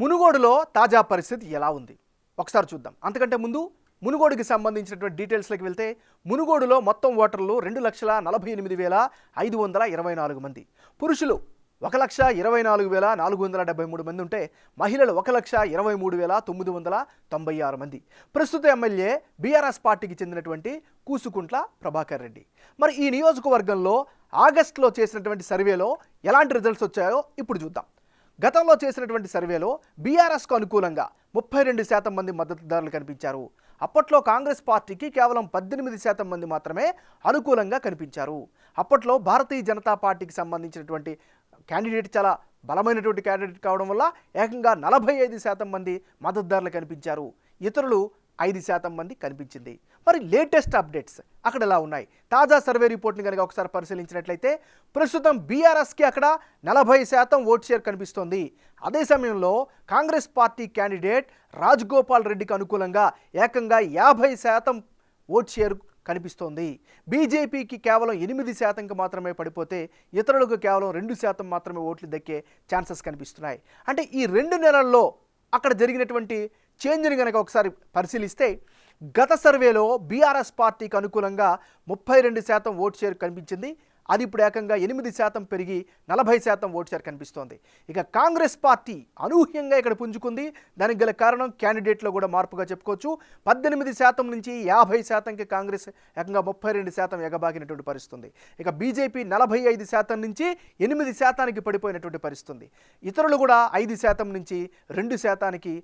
మునుగోడులో తాజా పరిస్థితి ఎలా ఉంది ఒకసారి చూద్దాం. అంతకంటే ముందు మునుగోడుకి సంబంధించినటువంటి డీటెయిల్స్లోకి వెళ్తే మునుగోడులో మొత్తం ఓటర్లు 2,48,524 మంది, పురుషులు 1,24,473 మంది ఉంటే మహిళలు 1,23,996 మంది. ప్రస్తుత ఎమ్మెల్యే బీఆర్ఎస్ పార్టీకి చెందినటువంటి కూసుకుంట్ల ప్రభాకర్ రెడ్డి. మరి ఈ నియోజకవర్గంలో ఆగస్టులో చేసినటువంటి సర్వేలో ఎలాంటి రిజల్ట్స్ వచ్చాయో ఇప్పుడు చూద్దాం. గతంలో చేసినటువంటి సర్వేలో బీఆర్ఎస్కు అనుకూలంగా 32% మంది మద్దతుదారులు కనిపించారు. అప్పట్లో కాంగ్రెస్ పార్టీకి కేవలం 18% మంది మాత్రమే అనుకూలంగా కనిపించారు. అప్పట్లో భారతీయ జనతా పార్టీకి సంబంధించినటువంటి క్యాండిడేట్ చాలా బలమైనటువంటి క్యాండిడేట్ కావడం వల్ల ఏకంగా 45% మంది మద్దతుదారులు కనిపించారు. ఇతరులు 5% మంది కనిపించింది. మరి లేటెస్ట్ అప్డేట్స్ అక్కడ ఎలా ఉన్నాయి? తాజా సర్వే రిపోర్ట్ని కనుక ఒకసారి పరిశీలించినట్లయితే ప్రస్తుతం బీఆర్ఎస్కి అక్కడ 40% ఓట్ షేర్ కనిపిస్తోంది. అదే సమయంలో కాంగ్రెస్ పార్టీ క్యాండిడేట్ రాజగోపాల్ రెడ్డికి అనుకూలంగా ఏకంగా 50% ఓట్ షేర్ కనిపిస్తోంది. బీజేపీకి కేవలం 8% మాత్రమే పడిపోతే ఇతరులకు కేవలం 2% మాత్రమే ఓట్లు దక్కే ఛాన్సెస్ కనిపిస్తున్నాయి. అంటే ఈ 2 నెలల్లో అక్కడ జరిగినటువంటి చేంజ్ని కనుక ఒకసారి పరిశీలిస్తే గత సర్వేలో బీఆర్ఎస్ పార్టీకి అనుకూలంగా 32% ఓట్ షేర్ కనిపించింది. అది ఇప్పుడు ఏకంగా 8% పెరిగి 40% ఓట్ షేర్ కనిపిస్తోంది. ఇక కాంగ్రెస్ పార్టీ అనూహ్యంగా ఇక్కడ పుంజుకుంది. దానికి గల కారణం క్యాండిడేట్లో కూడా మార్పుగా చెప్పుకోవచ్చు. 18% నుంచి 50%కి కాంగ్రెస్ ఏకంగా 32% ఎగబాకినటువంటి పరిస్థితుంది. ఇక బీజేపీ 45% నుంచి 8%కి పడిపోయినటువంటి పరిస్థితుంది. ఇతరులు కూడా 5% నుంచి 2%కి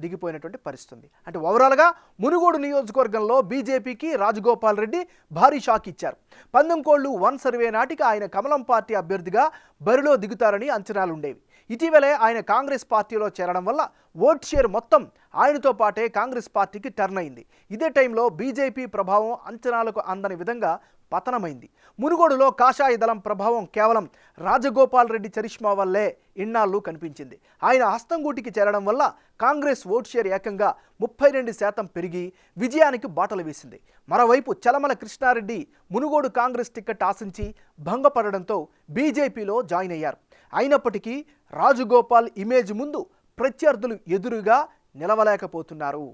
దిగిపోయినటువంటి పరిస్థితుంది. అంటే ఓవరాల్గా మునుగోడు నియోజకవర్గంలో బీజేపీకి రాజగోపాల్ రెడ్డి భారీ షాక్ ఇచ్చారు. 19 సర్వే నాటికి ఆయన కమలం పార్టీ అభ్యర్థిగా బరిలో దిగుతారని అంచనాలుండేవి. ఇటీవలే ఆయన కాంగ్రెస్ పార్టీలో చేరడం వల్ల ఓట్ షేర్ మొత్తం ఆయనతో పాటే కాంగ్రెస్ పార్టీకి టర్న్ అయింది. ఇదే టైంలో బీజేపీ ప్రభావం అంచనాలకు అందని విధంగా పతనమైంది. మునుగోడులో కాషాయ దళం ప్రభావం కేవలం రాజగోపాల్ రెడ్డి చరిష్మా వల్లే ఇన్నాళ్ళు కనిపించింది. ఆయన హస్తంగూటికి చేరడం వల్ల కాంగ్రెస్ ఓట్ షేర్ ఏకంగా 32% పెరిగి విజయానికి బాటలు వేసింది. మరోవైపు చలమల కృష్ణారెడ్డి మునుగోడు కాంగ్రెస్ టికెట్ ఆశించి భంగపడడంతో బీజేపీలో జాయిన్ అయ్యారు. అయినప్పటికీ రాజగోపాల్ ఇమేజ్ ముందు ప్రత్యర్థులు ఎదురుగా నిలవలేకపోతున్నారు.